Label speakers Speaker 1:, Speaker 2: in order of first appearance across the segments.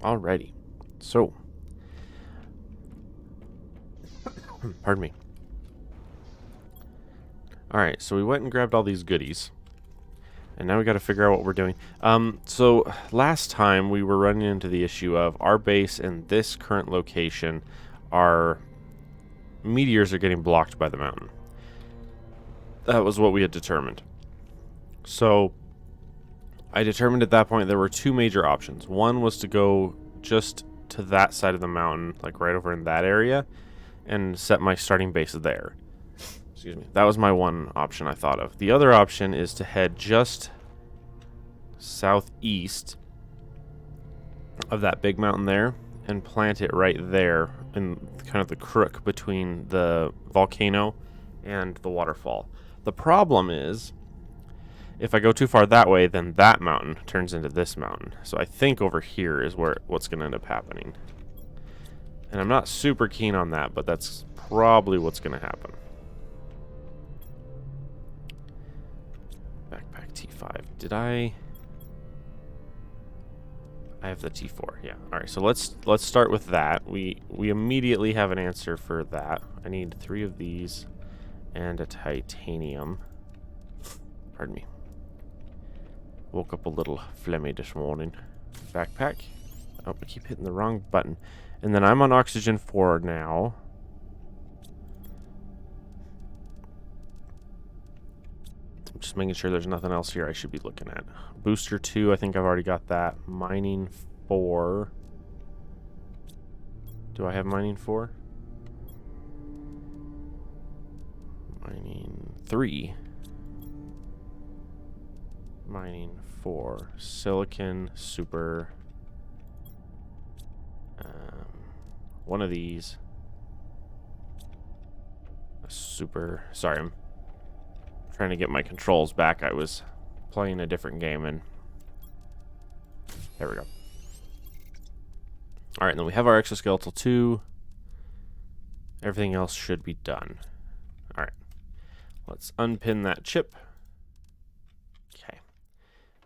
Speaker 1: Alrighty. So, pardon me. Alright, so we went and grabbed all these goodies. And now we got to figure out what we're doing. So last time we were running into the issue of our base and this current location, our meteors are getting blocked by the mountain. That was what we had determined. So I determined at that point there were two major options. One was to go just to that side of the mountain, like right over in that area, and set my starting base there. Excuse me. That was my one option I thought of. The other option is to head just southeast of that big mountain there and plant it right there in kind of the crook between the volcano and the waterfall. The problem is, if I go too far that way, then that mountain turns into this mountain. So I think over here is what's going to end up happening. And I'm not super keen on that, but that's probably what's going to happen. Backpack T5. Did I have the T4. Yeah. All right. So let's start with that. We immediately have an answer for that. I need 3 of these and a titanium. Pardon me. Woke up a little phlegmy this morning. Backpack. Oh, I keep hitting the wrong button. And then I'm on oxygen 4 now. I'm just making sure there's nothing else here I should be looking at. Booster 2, I think I've already got that. Mining 4. Do I have mining 4? Mining 3. Mining 4. Silicon, super. One of these. A super. Sorry, I'm trying to get my controls back. I was playing a different game and there we go. Alright, and then we have our exoskeletal 2. Everything else should be done. Alright. Let's unpin that chip. Okay.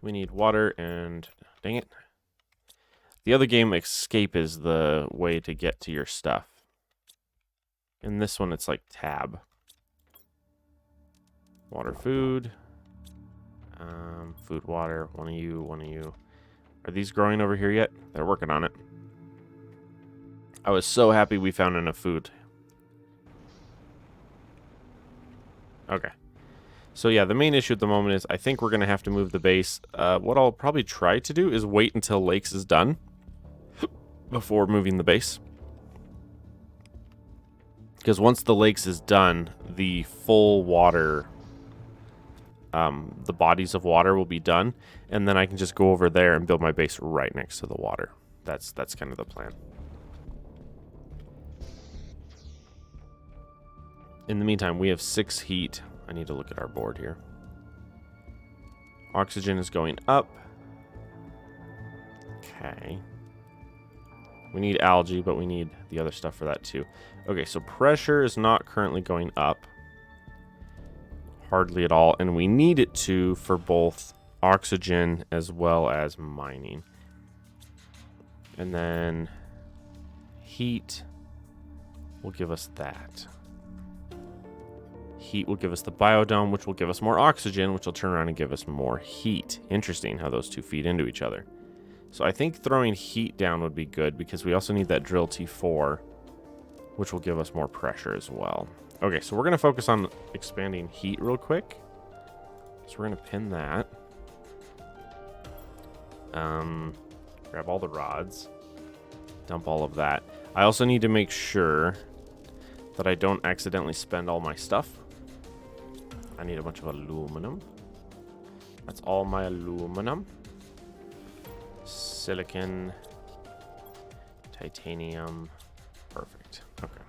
Speaker 1: We need water and dang it. The other game, escape is the way to get to your stuff. In this one, it's like tab. Water, food. Food, water. One of you, one of you. Are these growing over here yet? They're working on it. I was so happy we found enough food. Okay. So yeah, the main issue at the moment is I think we're going to have to move the base. What I'll probably try to do is wait until Lakes is done before moving the base. Because once the Lakes is done, the full water, the bodies of water will be done. And then I can just go over there and build my base right next to the water. That's kind of the plan. In the meantime, we have 6 heat. I need to look at our board here. Oxygen is going up. Okay. We need algae, but we need the other stuff for that too. Okay, so pressure is not currently going up. Hardly at all. And we need it to for both oxygen as well as mining. And then heat will give us that. Heat will give us the biodome, which will give us more oxygen, which will turn around and give us more heat. Interesting how those two feed into each other. So I think throwing heat down would be good because we also need that drill T4, which will give us more pressure as well. Okay, so we're going to focus on expanding heat real quick. So we're going to pin that. Grab all the rods. Dump all of that. I also need to make sure that I don't accidentally spend all my stuff. I need a bunch of aluminum. That's all my aluminum. Silicon. Titanium. Perfect. Okay.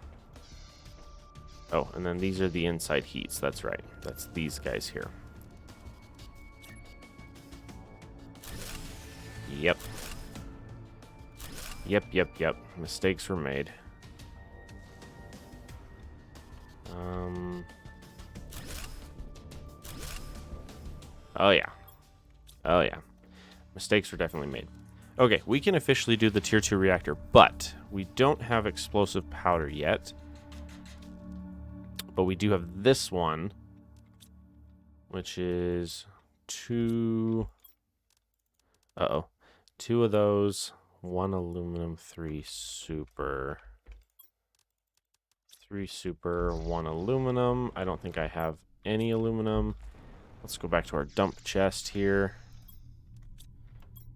Speaker 1: Oh, and then these are the inside heats. That's right. That's these guys here. Yep. Yep. Mistakes were made. Oh yeah. Mistakes were definitely made. Okay, we can officially do the tier 2 reactor, but we don't have explosive powder yet. But we do have this one, which is 2... Uh-oh. 2 of those, 1 aluminum, 3 super. 3 super, 1 aluminum. I don't think I have any aluminum. Let's go back to our dump chest here.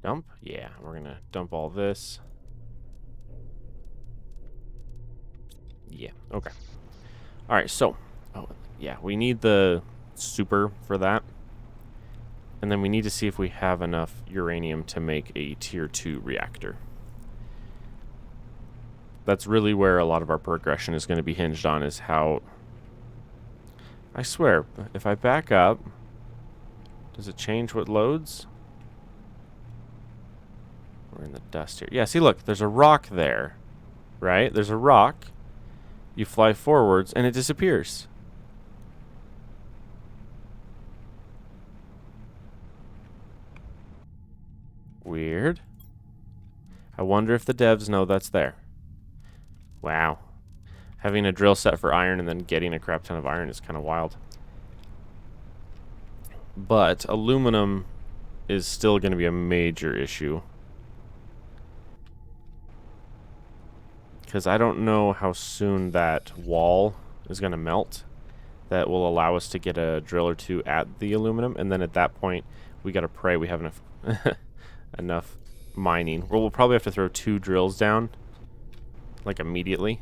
Speaker 1: Dump? Yeah, we're going to dump all this. Yeah, okay. Alright, so, oh, yeah, we need the super for that. And then we need to see if we have enough uranium to make a tier 2 reactor. That's really where a lot of our progression is going to be hinged on, is how... I swear, if I back up, does it change what loads? We're in the dust here. Yeah, see, look, there's a rock there, right? There's a rock. You fly forwards, and it disappears. Weird. I wonder if the devs know that's there. Wow. Having a drill set for iron and then getting a crap ton of iron is kind of wild. But aluminum is still going to be a major issue. Because I don't know how soon that wall is going to melt. That will allow us to get a drill or two at the aluminum. And then at that point, we got to pray we have enough... enough mining. We'll probably have to throw 2 drills down, like immediately.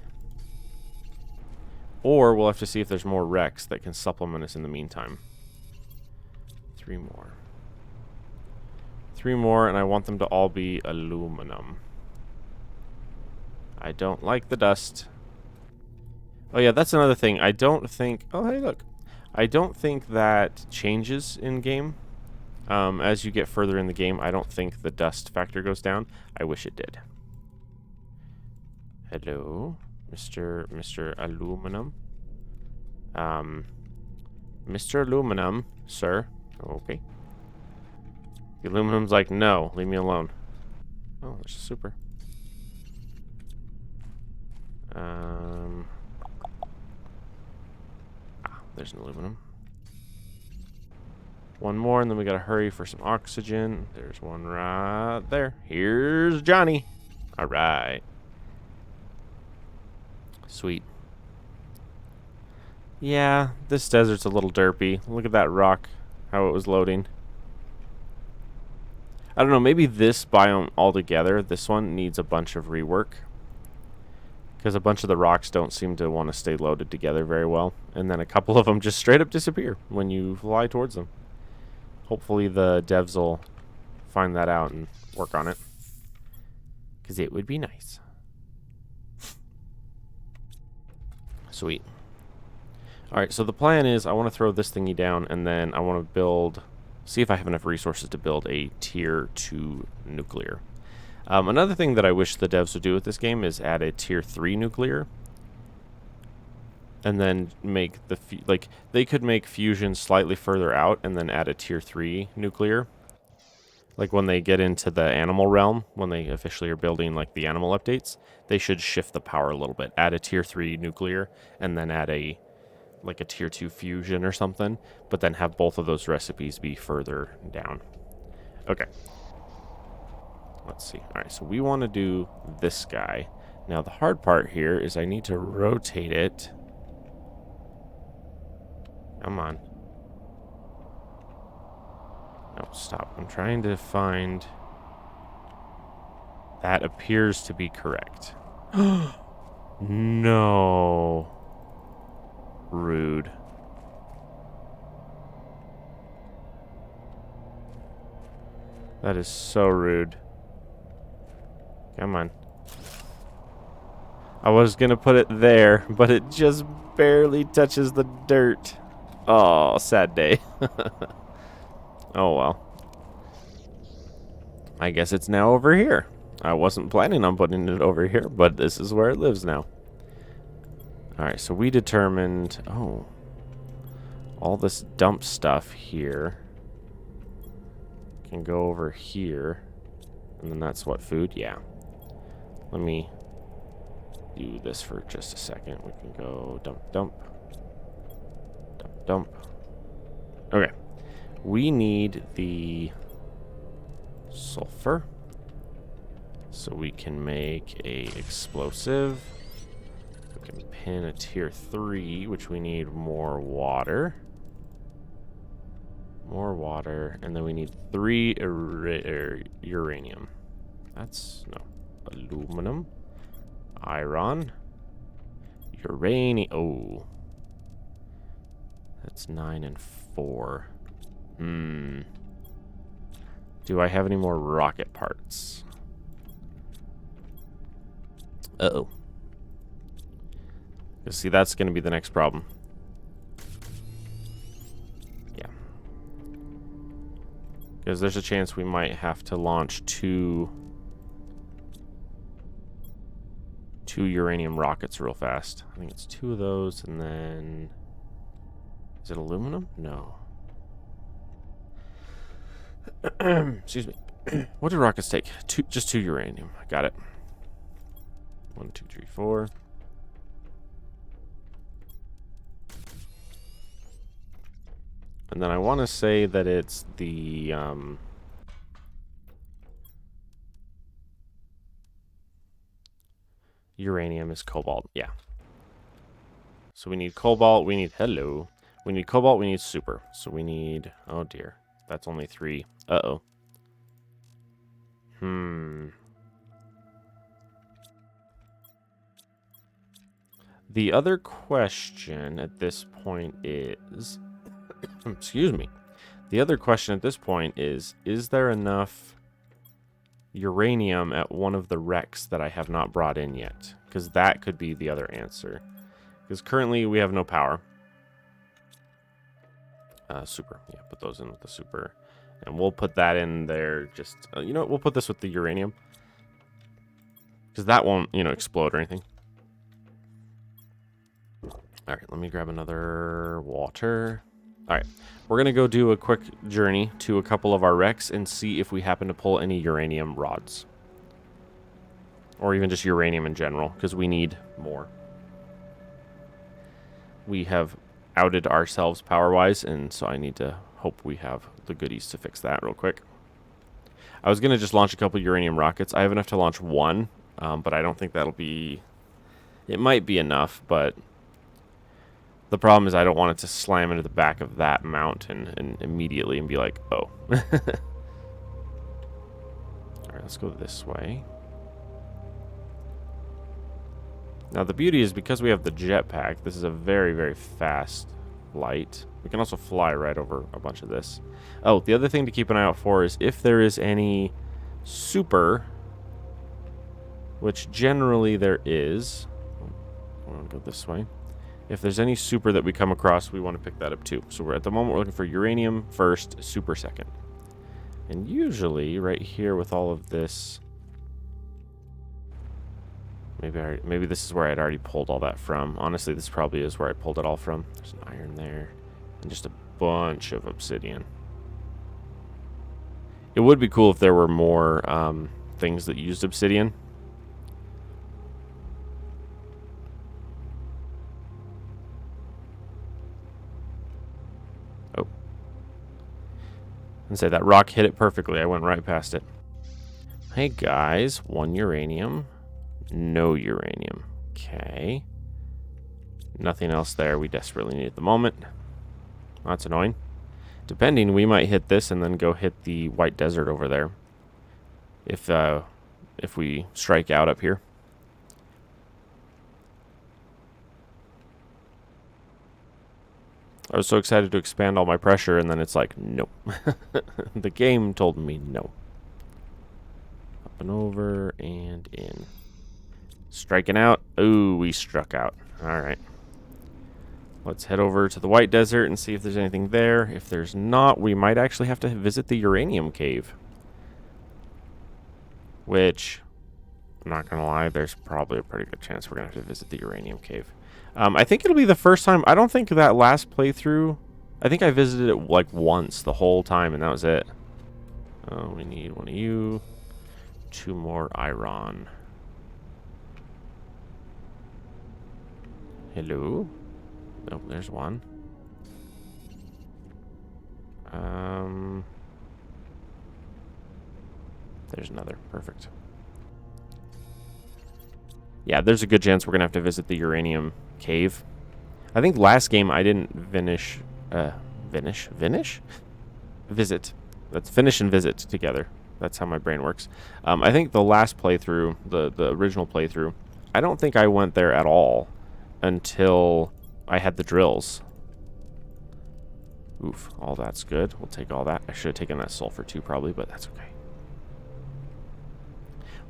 Speaker 1: Or we'll have to see if there's more wrecks that can supplement us in the meantime. 3 more. 3 more, and I want them to all be aluminum. I don't like the dust. Oh yeah, that's another thing. I don't think... Oh, hey, look. I don't think that changes in-game. As you get further in the game, I don't think the dust factor goes down. I wish it did. Hello, Mr. Aluminum. Mr. Aluminum, sir. Okay. The aluminum's like, no, leave me alone. Oh, there's a super. There's an aluminum. 1 more, and then we gotta hurry for some oxygen. There's one right there. Here's Johnny. All right. Sweet. Yeah, this desert's a little derpy. Look at that rock, how it was loading. I don't know, maybe this biome altogether, this one needs a bunch of rework. Because a bunch of the rocks don't seem to want to stay loaded together very well. And then a couple of them just straight up disappear when you fly towards them. Hopefully the devs will find that out and work on it. Because it would be nice. Sweet. Alright, so the plan is I want to throw this thingy down, and then I want to build... See if I have enough resources to build a tier 2 nuclear. Another thing that I wish the devs would do with this game is add a tier 3 nuclear. And then make the... like, they could make fusion slightly further out and then add a tier 3 nuclear. Like, when they get into the animal realm, when they officially are building, like, the animal updates, they should shift the power a little bit. Add a tier 3 nuclear, and then add a... like a tier 2 fusion or something, but then have both of those recipes be further down. Okay. Let's see. Alright, so we want to do this guy. Now, the hard part here is I need to rotate it. Come on. No, stop. I'm trying to find... That appears to be correct. No. Rude. That is so rude. Come on. I was gonna put it there, but it just barely touches the dirt. Oh, sad day. Oh well. I guess it's now over here. I wasn't planning on putting it over here, but this is where it lives now. Alright, so we determined... Oh. All this dump stuff here can go over here. And then that's what, food? Yeah. Let me do this for just a second. We can go dump, dump. Dump, dump. Okay. We need the sulfur. So we can make a explosive. We can pin a tier 3, which we need more water. More water. And then we need 3 uranium. That's, no. Aluminum. Iron. Uranium. Oh. That's 9 and 4. Do I have any more rocket parts? Uh-oh. You see, that's going to be the next problem. Yeah. Because there's a chance we might have to launch two uranium rockets real fast. I think it's 2 of those, and then... Is it aluminum? No. Excuse me. What do rockets take? Just 2 uranium. I got it. 1, 2, 3, 4. And then I want to say that it's the uranium is cobalt. Yeah. So we need cobalt. We need hello. We need cobalt. We need super. So we need. Oh dear. That's only 3. Uh-oh. The other question at this point is... Excuse me. The other question at this point is there enough uranium at one of the wrecks that I have not brought in yet? Because that could be the other answer. Because currently we have no power. Super. Yeah, put those in with the super. And we'll put that in there just... you know what? We'll put this with the uranium. Because that won't, explode or anything. Alright, let me grab another water. Alright, we're going to go do a quick journey to a couple of our wrecks and see if we happen to pull any uranium rods. Or even just uranium in general, because we need more. We have outed ourselves power-wise, and so I need to hope we have the goodies to fix that real quick. I was going to just launch a couple uranium rockets. I have enough to launch 1, but I don't think that'll be... It might be enough, but... The problem is I don't want it to slam into the back of that mountain and immediately and be like, oh. Alright, let's go this way. Now the beauty is because we have the jetpack, this is a very, very fast flight. We can also fly right over a bunch of this. Oh, the other thing to keep an eye out for is if there is any super, which generally there is. I want to go this way. If there's any super that we come across, we want to pick that up too. So at the moment we're looking for uranium first, super second. And usually right here with all of this, maybe this is where I'd already pulled all that from. Honestly, this probably is where I pulled it all from. There's an iron there and just a bunch of obsidian. It would be cool if there were more things that used obsidian. And say that rock hit it perfectly. I went right past it. Hey guys, 1 uranium. No uranium. Okay. Nothing else there we desperately need at the moment. That's annoying. Depending, we might hit this and then go hit the white desert over there. If we strike out up here. I was so excited to expand all my pressure, and then it's like, nope. The game told me no. Up and over and in. Striking out. Ooh, we struck out. All right. Let's head over to the White Desert and see if there's anything there. If there's not, we might actually have to visit the Uranium Cave. Which, I'm not going to lie, there's probably a pretty good chance we're going to have to visit the Uranium Cave. I think it'll be the first time. I don't think that last playthrough, I think I visited it like once the whole time, and that was it. Oh, we need one of you. 2 more iron. Hello? Oh, there's one. There's another. Perfect. Yeah, there's a good chance we're going to have to visit the uranium cave. I think last game I didn't finish... Visit. Let's finish and visit together. That's how my brain works. I think the last playthrough, the original playthrough, I don't think I went there at all until I had the drills. Oof, all that's good. We'll take all that. I should have taken that sulfur too, probably, but that's okay.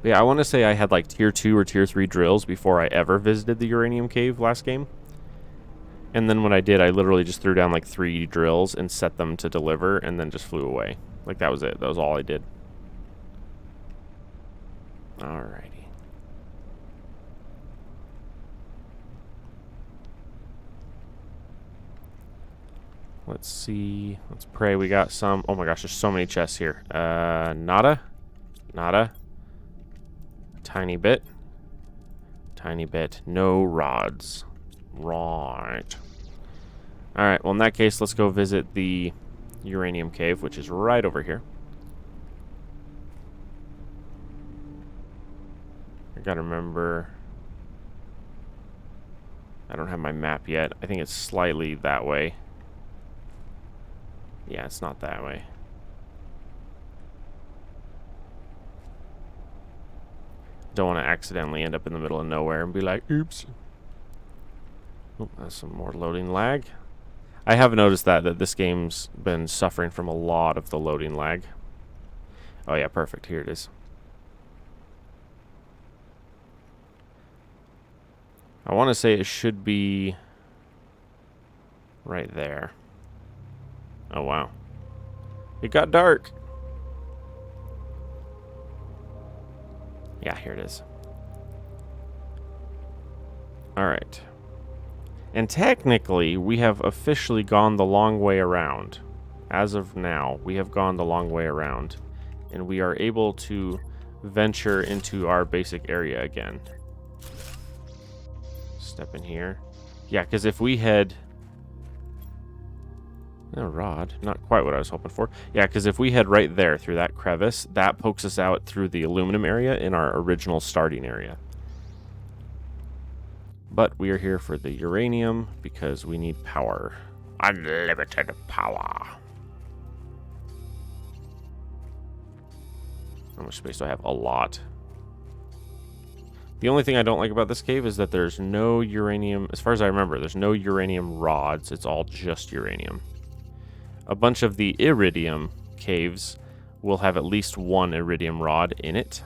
Speaker 1: But yeah, I want to say I had like tier 2 or tier 3 drills before I ever visited the uranium cave last game. And then when I did, I literally just threw down like 3 drills and set them to deliver and then just flew away. Like that was it. That was all I did. Alrighty. Let's see. Let's pray we got some. Oh my gosh, there's so many chests here. Nada. Nada. Tiny bit. Tiny bit. No rods. Right. Alright, well in that case, let's go visit the uranium cave, which is right over here. I gotta remember... I don't have my map yet. I think it's slightly that way. Yeah, it's not that way. Don't want to accidentally end up in the middle of nowhere and be like, oops. Oh, that's some more loading lag. I have noticed that this game's been suffering from a lot of the loading lag. Oh yeah, perfect. Here it is. I want to say it should be right there. Oh wow. It got dark. Yeah, here it is. Alright. And technically, we have officially gone the long way around. As of now, we have gone the long way around. And we are able to venture into our basic area again. Step in here. Yeah, because if we had... A rod. Not quite what I was hoping for. Yeah, because if we head right there through that crevice, that pokes us out through the aluminum area in our original starting area. But we are here for the uranium because we need power. Unlimited power. How much space do I have? A lot. The only thing I don't like about this cave is that there's no uranium. As far as I remember, there's no uranium rods. It's all just uranium. A bunch of the iridium caves will have at least one iridium rod in it.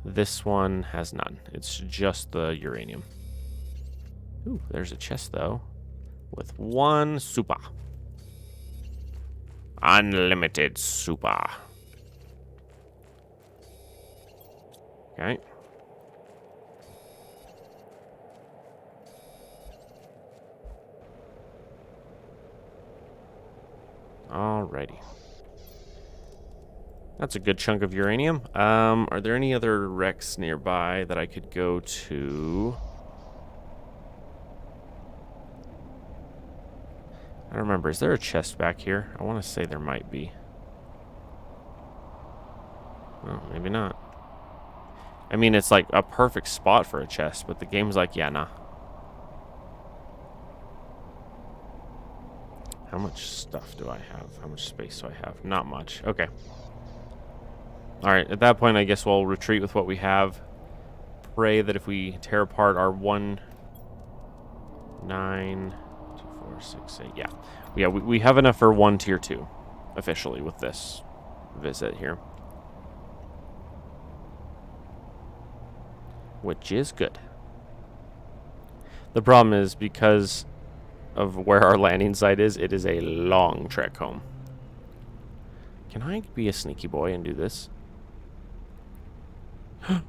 Speaker 1: This one has none. It's just the uranium. Ooh, there's a chest, though, with 1 super. Unlimited super. Okay. Alrighty. That's a good chunk of uranium. Are there any other wrecks nearby that I could go to? I don't remember. Is there a chest back here? I want to say there might be. Oh, maybe not. I mean, it's like a perfect spot for a chest, but the game's like, yeah, nah. How much stuff do I have? How much space do I have? Not much. Okay. Alright, at that point, I guess we'll retreat with what we have. Pray that if we tear apart our 1, 9, 2, 4, 6, 8... Yeah, we have enough for 1 tier 2, officially, with this visit here. Which is good. The problem is, because of where our landing site is, it is a long trek home. Can I be a sneaky boy and do this? I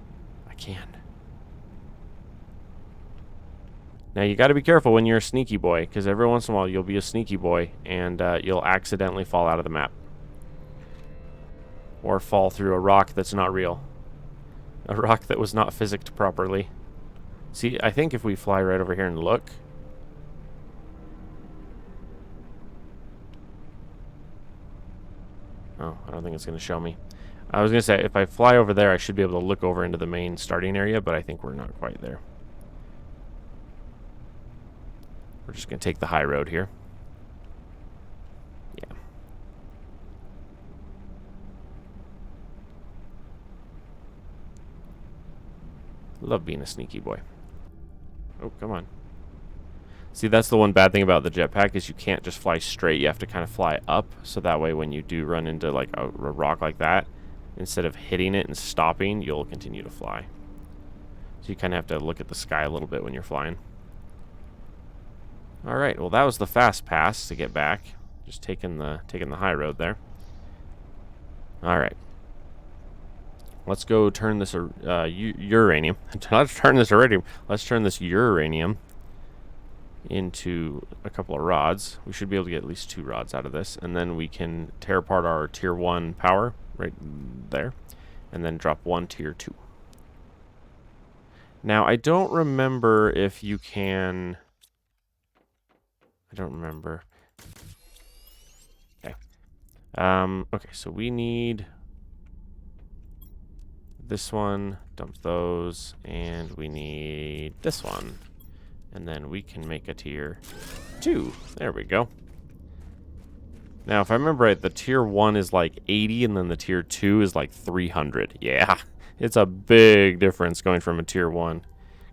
Speaker 1: can. Now you got to be careful when you're a sneaky boy, because every once in a while you'll be a sneaky boy and you'll accidentally fall out of the map. Or fall through a rock that's not real. A rock that was not physicked properly. See, I think if we fly right over here and look... Oh, I don't think it's going to show me. I was going to say, if I fly over there, I should be able to look over into the main starting area, but I think we're not quite there. We're just going to take the high road here. Yeah. Love being a sneaky boy. Oh, come on. See, that's the one bad thing about the jetpack is you can't just fly straight. You have to kind of fly up, so that way when you do run into like a rock like that, instead of hitting it and stopping, you'll continue to fly. So you kind of have to look at the sky a little bit when you're flying. All right, well that was the fast pass to get back. Just taking the high road there. All right. Let's go turn this uranium. Let's turn this iridium. Let's turn this uranium into a couple of rods. We should be able to get at least 2 rods out of this, and then we can tear apart our tier 1 power right there, and then drop 1 tier 2. Now I don't remember if you can... I don't remember. Okay. Okay, so we need this one, dump those, and we need this one. And then we can make a tier 2. There we go. Now, if I remember right, the tier 1 is like 80, and then the tier 2 is like 300. Yeah, it's a big difference going from a tier 1.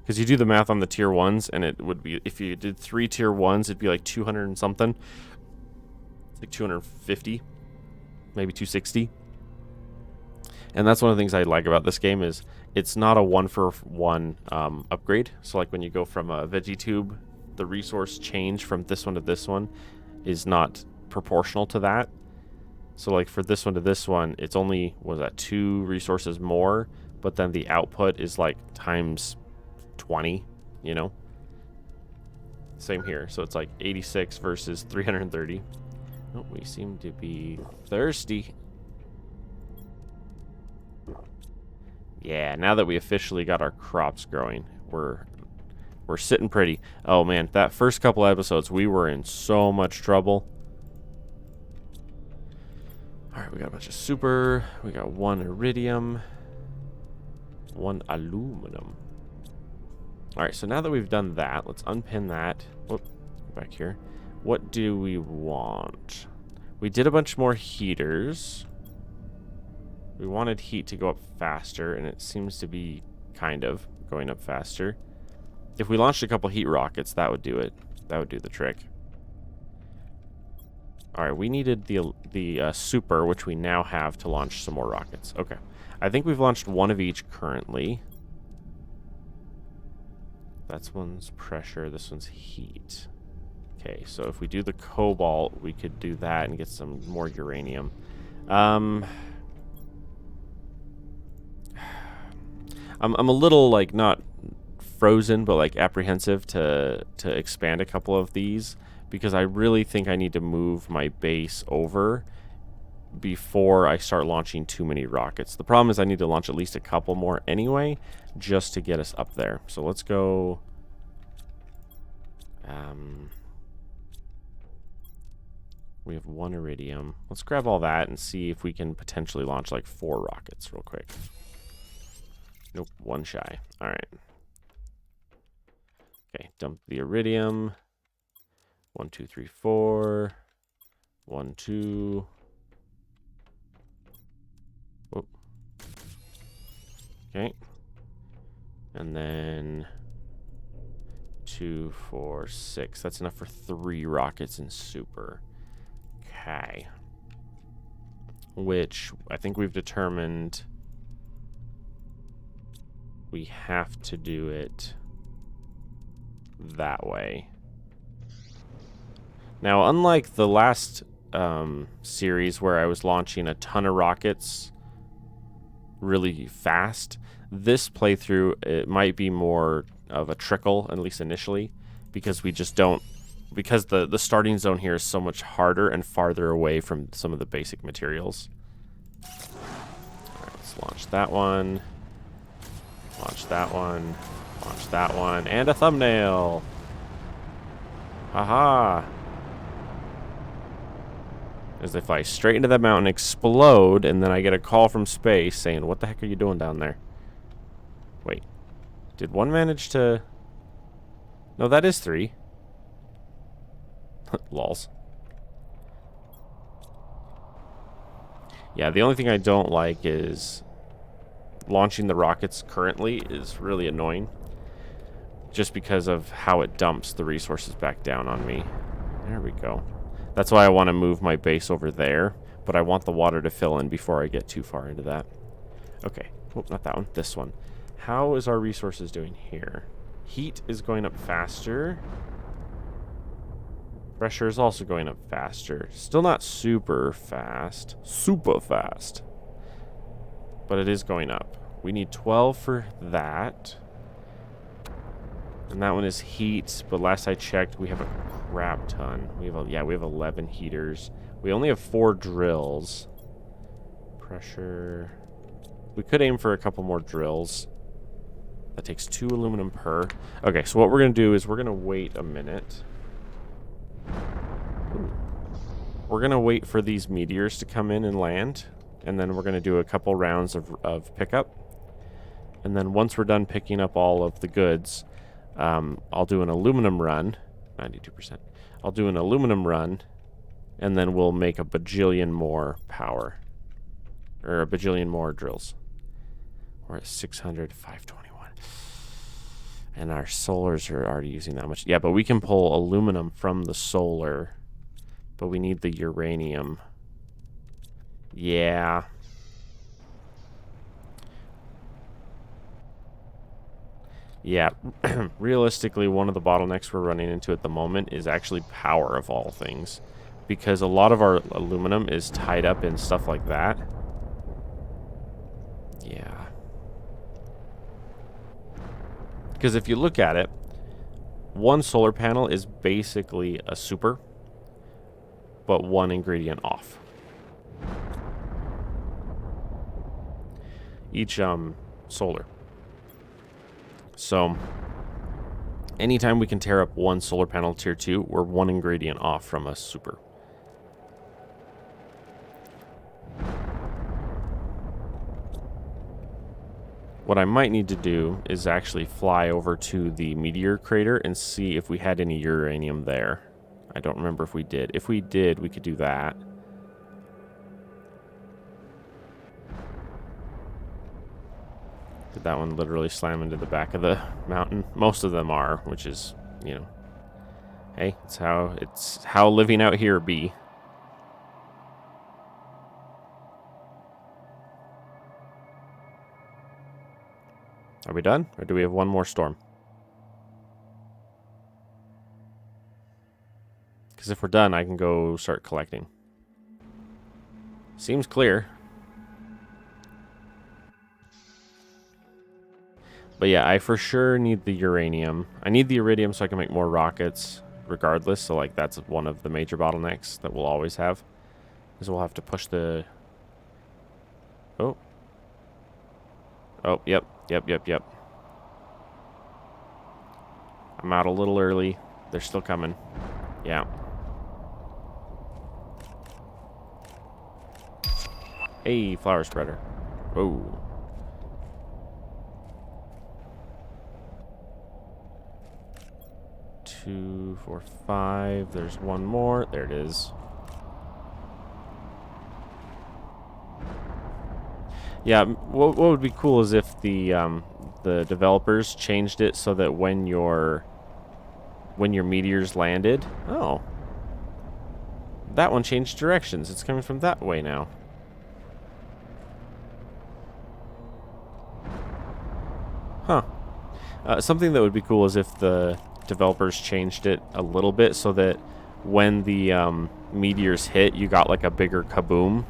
Speaker 1: Because you do the math on the tier 1s, and it would be, if you did 3 tier 1s, it'd be like 200 and something. It's like 250, maybe 260. And that's one of the things I like about this game is it's not a 1-for-1 upgrade. So like when you go from a VeggieTube, the resource change from this one to this one is not proportional to that. So like for this one to this one, it's only, what was that, 2 resources more, but then the output is like times 20, you know? Same here. So it's like 86 versus 330. Oh, we seem to be thirsty. Yeah, now that we officially got our crops growing, we're sitting pretty. Oh man, that first couple episodes, we were in so much trouble. Alright, we got a bunch of super. We got 1 iridium. 1 aluminum. Alright, so now that we've done that, let's unpin that. Whoop, back here. What do we want? We did a bunch more heaters. We wanted heat to go up faster, and it seems to be kind of going up faster. If we launched a couple heat rockets, that would do it. That would do the trick. Alright, we needed the super, which we now have to launch some more rockets. Okay. I think we've launched 1 of each currently. That's one's pressure, this one's heat. Okay, so if we do the cobalt, we could do that and get some more uranium. I'm a little, like, not frozen, but, like, apprehensive to expand a couple of these, because I really think I need to move my base over before I start launching too many rockets. The problem is I need to launch at least a couple more anyway, just to get us up there. So let's go... we have 1 iridium. Let's grab all that and see if we can potentially launch, like, 4 rockets real quick. Nope, 1 shy. All right. Okay, dump the iridium. 1, 2, 3, 4. 1, 2. Whoop. Okay. And then 2, 4, 6. That's enough for 3 rockets in super. Okay. Which I think we've determined we have to do it that way. Now, unlike the last series where I was launching a ton of rockets really fast, this playthrough, it might be more of a trickle, at least initially, because we just don't, because the starting zone here is so much harder and farther away from some of the basic materials. All right, let's launch that one. Launch that one. Launch that one. And a thumbnail. Haha. As they fly straight into that mountain, explode, and then I get a call from space saying, what the heck are you doing down there? Wait. Did one manage to... No, that is 3. Lols. Yeah, the only thing I don't like is launching the rockets currently is really annoying. Just because of how it dumps the resources back down on me. There we go. That's why I want to move my base over there. But I want the water to fill in before I get too far into that. Okay. Oh, not that one. This one. How is our resources doing here? Heat is going up faster. Pressure is also going up faster. Still not super fast. Super fast. But it is going up. We need 12 for that. And that one is heat, but last I checked, we have a crap ton. We have 11 heaters. We only have 4 drills. Pressure. We could aim for a couple more drills. That takes 2 aluminum per. Okay, so what we're going to do is we're going to wait a minute. Ooh. We're going to wait for these meteors to come in and land. And then we're going to do a couple rounds of pickup. And then once we're done picking up all of the goods, I'll do an aluminum run. 92%. I'll do an aluminum run. And then we'll make a bajillion more power. Or a bajillion more drills. We're at 600, 521. And our solars are already using that much. Yeah, but we can pull aluminum from the solar. But we need the uranium. Yeah. Yeah. Realistically, one of the bottlenecks we're running into at the moment is actually power of all things. Because a lot of our aluminum is tied up in stuff like that. Yeah. Because if you look at it, one solar panel is basically a super, but one ingredient off. Each solar. So anytime we can tear up one solar panel tier 2, we're one ingredient off from a super. What I might need to do is actually fly over to the meteor crater and see if we had any uranium there. I don't remember if we did. If we did, we could do that. Did that one literally slam into the back of the mountain? Most of them are, which is, you know, hey, it's how living out here be. Are we done? Or do we have one more storm? Because if we're done, I can go start collecting. Seems clear. But yeah, I for sure need the uranium. I need the iridium so I can make more rockets regardless. So like that's one of the major bottlenecks that we'll always have. Is we'll have to push the... Oh. Oh, yep. Yep. I'm out a little early. They're still coming. Yeah. Hey, flower spreader. Oh. Two, 4, 5. There's one more. There it is. Yeah, what would be cool is if the developers changed it so that when your meteors landed, oh, that one changed directions. It's coming from that way now. Huh. Something that would be cool is if the developers changed it a little bit so that when the meteors hit, you got like a bigger kaboom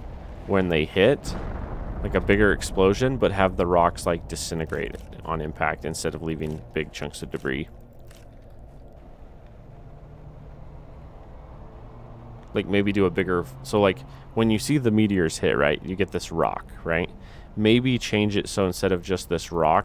Speaker 1: when they hit. Like a bigger explosion, but have the rocks like disintegrate on impact instead of leaving big chunks of debris. Like maybe do a bigger... So like when you see the meteors hit, right, you get this rock, right? Maybe change it so instead of just this rock,